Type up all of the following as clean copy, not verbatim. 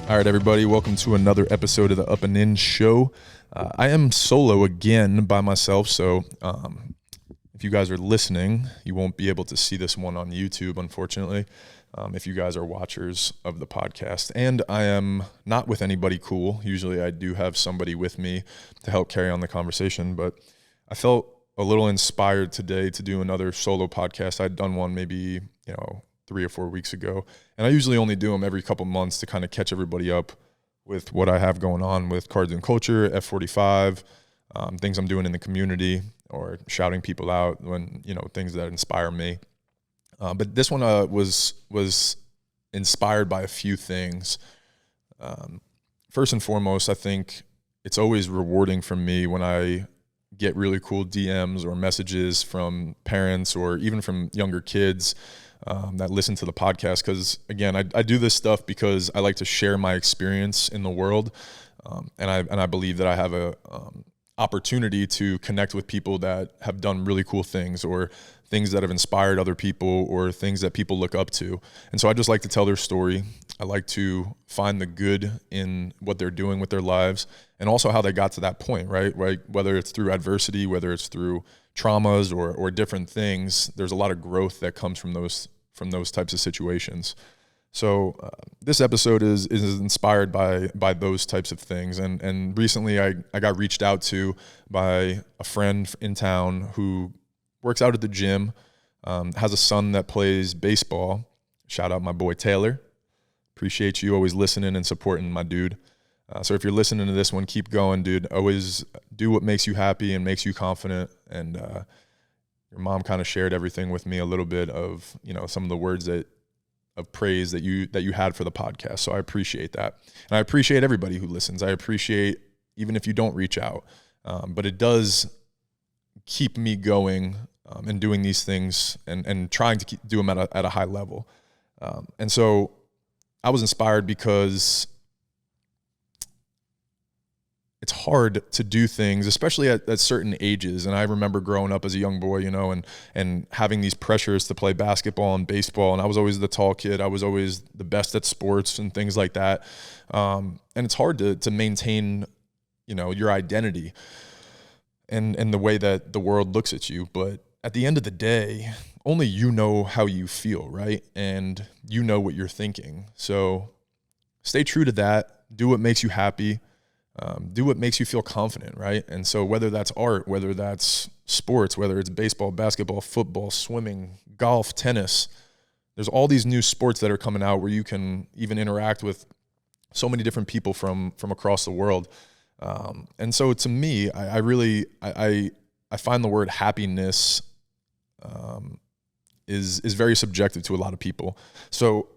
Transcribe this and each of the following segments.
All right, everybody, welcome to another episode of the Up and In Show. I am solo again by myself, so if you guys are listening, you won't be able to see this one on YouTube, unfortunately, if you guys are watchers of the podcast. And I am not with anybody cool. Usually I do have somebody with me to help carry on the conversation, but I felt a little inspired today to do another solo podcast. I'd done one maybe, 3 or 4 weeks ago. And I usually only do them every couple months to kind of catch everybody up with what I have going on with Cards and Culture, F45, things I'm doing in the community or shouting people out when, things that inspire me. But this one was inspired by a few things. First and foremost, I think it's always rewarding for me when I get really cool DMs or messages from parents or even from younger kids that listen to the podcast, because again, I do this stuff because I like to share my experience in the world, and I believe that I have a opportunity to connect with people that have done really cool things or things that have inspired other people or things that people look up to. And so I just like to tell their story. I like to find the good in what they're doing with their lives and also how they got to that point, right? Whether it's through adversity, whether it's through traumas or different things, there's a lot of growth that comes from those types of situations. So this episode is inspired by those types of things. And recently I got reached out to by a friend in town who works out at the gym, has a son that plays baseball. Shout out my boy Taylor. Appreciate you always listening and supporting my dude. So if you're listening to this one, keep going, dude. Always do what makes you happy and makes you confident. And your mom kind of shared everything with me, a little bit of, some of the words of praise that you had for the podcast. So I appreciate that. And I appreciate everybody who listens. I appreciate even if you don't reach out. But it does keep me going and doing these things and trying to do them at a high level. And so I was inspired because it's hard to do things, especially at certain ages. And I remember growing up as a young boy, and having these pressures to play basketball and baseball. And I was always the tall kid. I was always the best at sports and things like that. And it's hard to maintain, your identity and the way that the world looks at you. But at the end of the day, only you know how you feel, right? And you know what you're thinking. So stay true to that. Do what makes you happy. Do what makes you feel confident, right? And so whether that's art, whether that's sports, whether it's baseball, basketball, football, swimming, golf, tennis, there's all these new sports that are coming out where you can even interact with so many different people from across the world. And so to me, I find the word happiness is very subjective to a lot of people. So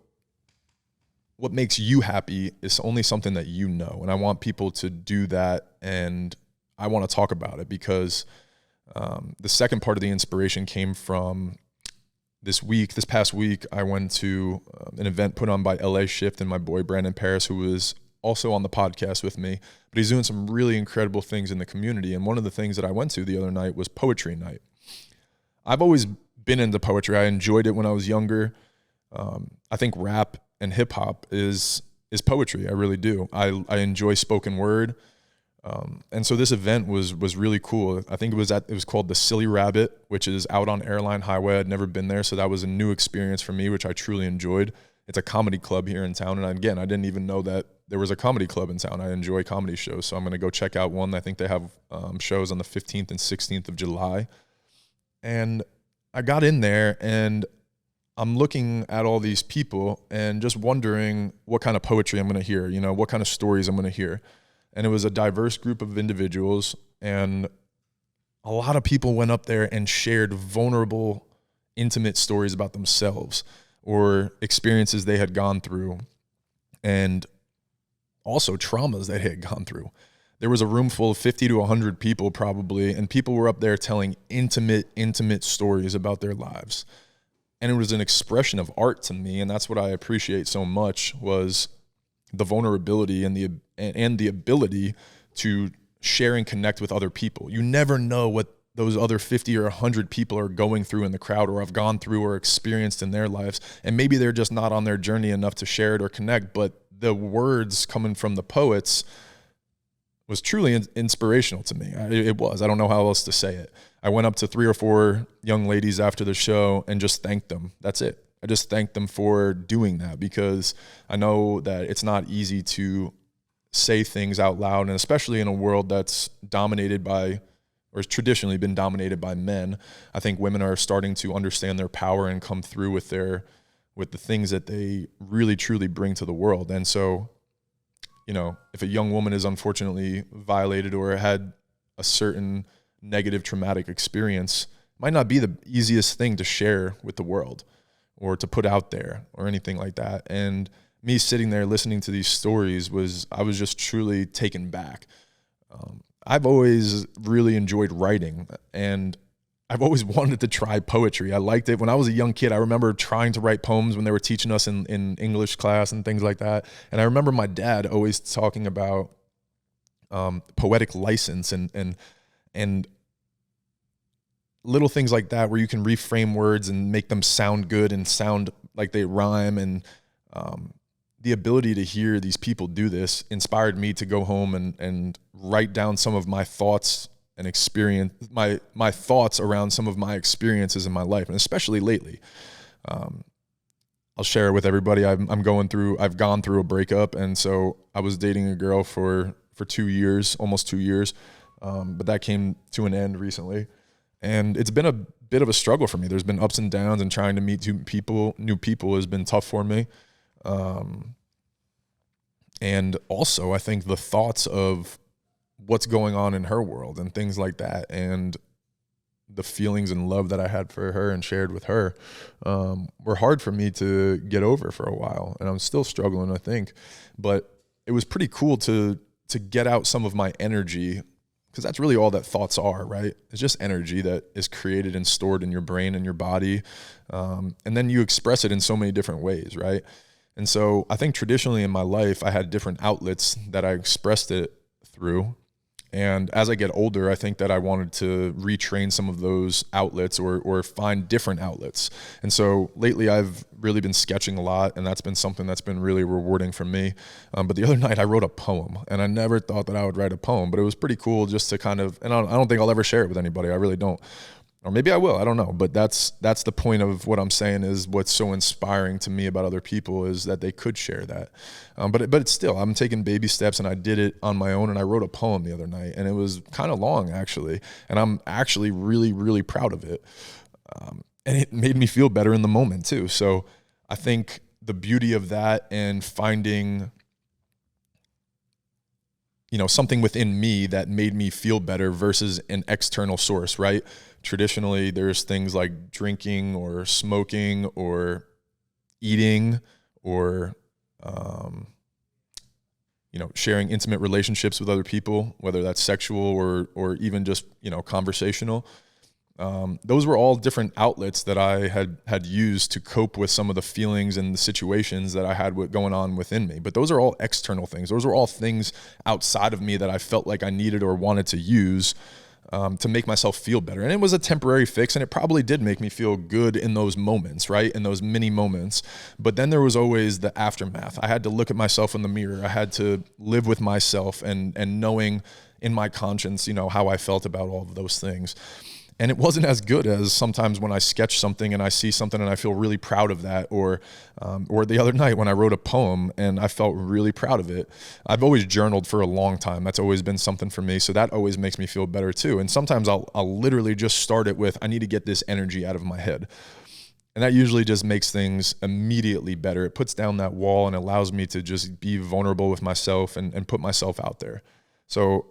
what makes you happy is only something that you know. And I want people to do that, and I want to talk about it because the second part of the inspiration came from this past week. I went to an event put on by LA Shift and my boy Brandon Paris, who was also on the podcast with me, but he's doing some really incredible things in the community. And one of the things that I went to the other night was poetry night. I've always been into poetry. I enjoyed it when I was younger. I think rap and hip hop is poetry. I really do. I enjoy spoken word. And so this event was really cool. I think it was called the Silly Rabbit, which is out on Airline Highway. I'd never been there. So that was a new experience for me, which I truly enjoyed. It's a comedy club here in town. And again, I didn't even know that there was a comedy club in town. I enjoy comedy shows. So I'm going to go check out one. I think they have shows on the 15th and 16th of July. And I got in there and I'm looking at all these people and just wondering what kind of poetry I'm going to hear, what kind of stories I'm going to hear. And it was a diverse group of individuals, and a lot of people went up there and shared vulnerable, intimate stories about themselves or experiences they had gone through, and also traumas they had gone through. There was a room full of 50 to 100 people probably, and people were up there telling intimate stories about their lives. And it was an expression of art to me, and that's what I appreciate so much, was the vulnerability and the ability to share and connect with other people. You never know what those other 50 or 100 people are going through in the crowd or have gone through or experienced in their lives. And maybe they're just not on their journey enough to share it or connect, but the words coming from the poets was truly inspirational to me. It was. I don't know how else to say it. I went up to 3 or 4 young ladies after the show and just thanked them. That's it. I just thanked them for doing that, because I know that it's not easy to say things out loud, and especially in a world that's dominated by, or has traditionally been dominated by men. I think women are starting to understand their power and come through with the things that they really truly bring to the world. And so, you know, if a young woman is unfortunately violated or had a certain negative traumatic experience, it might not be the easiest thing to share with the world or to put out there or anything like that. And me sitting there listening to these stories I was just truly taken back. I've always really enjoyed writing, and I've always wanted to try poetry. I liked it. When I was a young kid, I remember trying to write poems when they were teaching us in English class and things like that. And I remember my dad always talking about poetic license and little things like that, where you can reframe words and make them sound good and sound like they rhyme. And the ability to hear these people do this inspired me to go home and write down some of my thoughts and experience, my thoughts around some of my experiences in my life, and especially lately. I'll share it with everybody. I've gone through a breakup, and so I was dating a girl for 2 years, almost 2 years, but that came to an end recently. And it's been a bit of a struggle for me. There's been ups and downs, and trying to meet new people has been tough for me. And also, I think the thoughts of what's going on in her world and things like that, and the feelings and love that I had for her and shared with her, were hard for me to get over for a while. And I'm still struggling, I think. But it was pretty cool to get out some of my energy, because that's really all that thoughts are, right? It's just energy that is created and stored in your brain and your body. And then you express it in so many different ways, right? And so I think traditionally in my life, I had different outlets that I expressed it through. And as I get older, I think that I wanted to retrain some of those outlets or find different outlets. And so lately I've really been sketching a lot, and that's been something that's been really rewarding for me. But the other night I wrote a poem, and I never thought that I would write a poem, but it was pretty cool just to kind of, and I don't think I'll ever share it with anybody. I really don't. Or maybe I will, I don't know. But that's the point of what I'm saying, is what's so inspiring to me about other people is that they could share that. But it's still, I'm taking baby steps, and I did it on my own, and I wrote a poem the other night, and it was kind of long actually. And I'm actually really, really proud of it. And it made me feel better in the moment too. So I think the beauty of that, and finding, something within me that made me feel better versus an external source, right? Traditionally, there's things like drinking or smoking or eating or, sharing intimate relationships with other people, whether that's sexual or even just, conversational. Those were all different outlets that I had used to cope with some of the feelings and the situations that I had going on within me. But those are all external things. Those are all things outside of me that I felt like I needed or wanted to use to make myself feel better. And it was a temporary fix, and it probably did make me feel good in those moments, right? In those mini moments. But then there was always the aftermath. I had to look at myself in the mirror. I had to live with myself and knowing in my conscience, how I felt about all of those things. And it wasn't as good as sometimes when I sketch something and I see something and I feel really proud of that, or the other night when I wrote a poem and I felt really proud of it. I've always journaled for a long time. That's always been something for me. So that always makes me feel better too. And sometimes I'll literally just start it with, I need to get this energy out of my head. And that usually just makes things immediately better. It puts down that wall and allows me to just be vulnerable with myself and put myself out there. So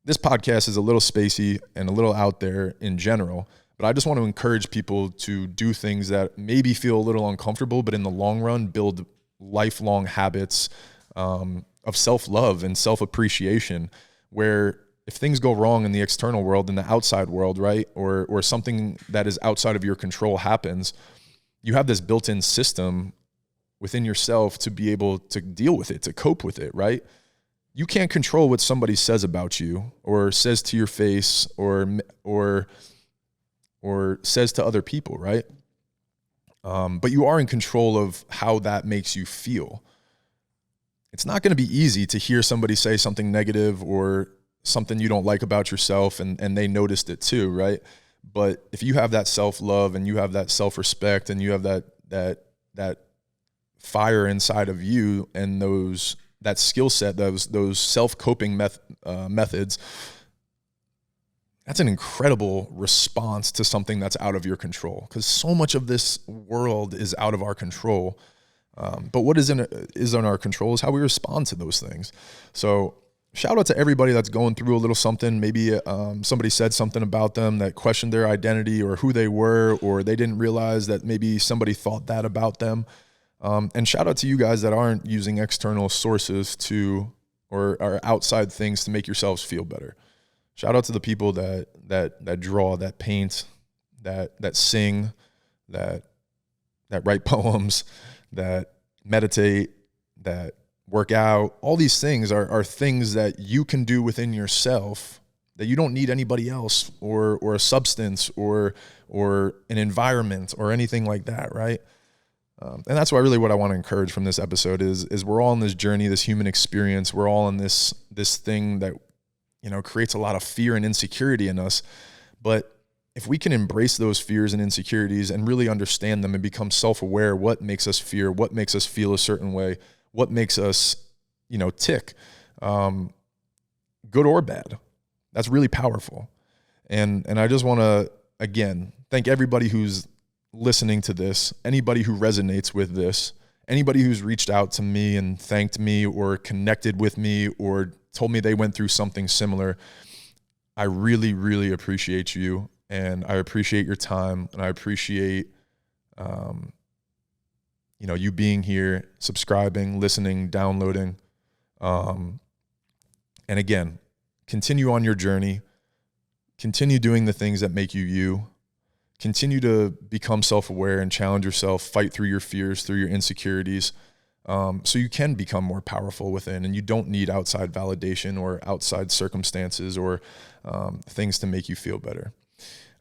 this podcast is a little spacey and a little out there in general, but I just want to encourage people to do things that maybe feel a little uncomfortable, but in the long run, build lifelong habits of self-love and self-appreciation, where if things go wrong in the external world, in the outside world, right, or something that is outside of your control happens, you have this built-in system within yourself to be able to deal with it, to cope with it, right? You can't control what somebody says about you or says to your face or says to other people, right? But you are in control of how that makes you feel. it's not going to be easy to hear somebody say something negative or something you don't like about yourself, and they noticed it too, right? But if you have that self-love and you have that self-respect and you have that fire inside of you and that skill set, those self-coping methods, that's an incredible response to something that's out of your control, because so much of this world is out of our control. But what is in our control is how we respond to those things. So shout out to everybody that's going through a little something. Maybe somebody said something about them that questioned their identity or who they were, or they didn't realize that maybe somebody thought that about them. And shout out to you guys that aren't using external sources or outside things to make yourselves feel better. Shout out to the people that draw, that paint, that sing, that write poems, that meditate, that work out. All these things are things that you can do within yourself, that you don't need anybody else or a substance or an environment or anything like that, right? And that's what I want to encourage from this episode is we're all on this journey, this human experience. We're all in this thing that, creates a lot of fear and insecurity in us. But if we can embrace those fears and insecurities and really understand them and become self-aware, what makes us fear, what makes us feel a certain way, what makes us, tick, good or bad, that's really powerful. And I just want to, again, thank everybody who's listening to this, anybody who resonates with this, anybody who's reached out to me and thanked me or connected with me or told me they went through something similar. I really, really appreciate you, and I appreciate your time, and I appreciate, you being here, subscribing, listening, downloading. And again, continue on your journey, continue doing the things that make you you. Continue to become self-aware and challenge yourself, fight through your fears, through your insecurities, so you can become more powerful within, and you don't need outside validation or outside circumstances or things to make you feel better.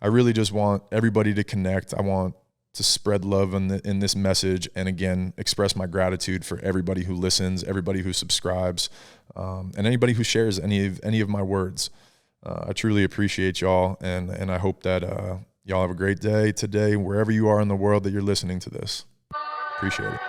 I really just want everybody to connect. I want to spread love in this message, and again, express my gratitude for everybody who listens, everybody who subscribes, and anybody who shares any of my words. I truly appreciate y'all, and I hope that y'all have a great day today, wherever you are in the world that you're listening to this. Appreciate it.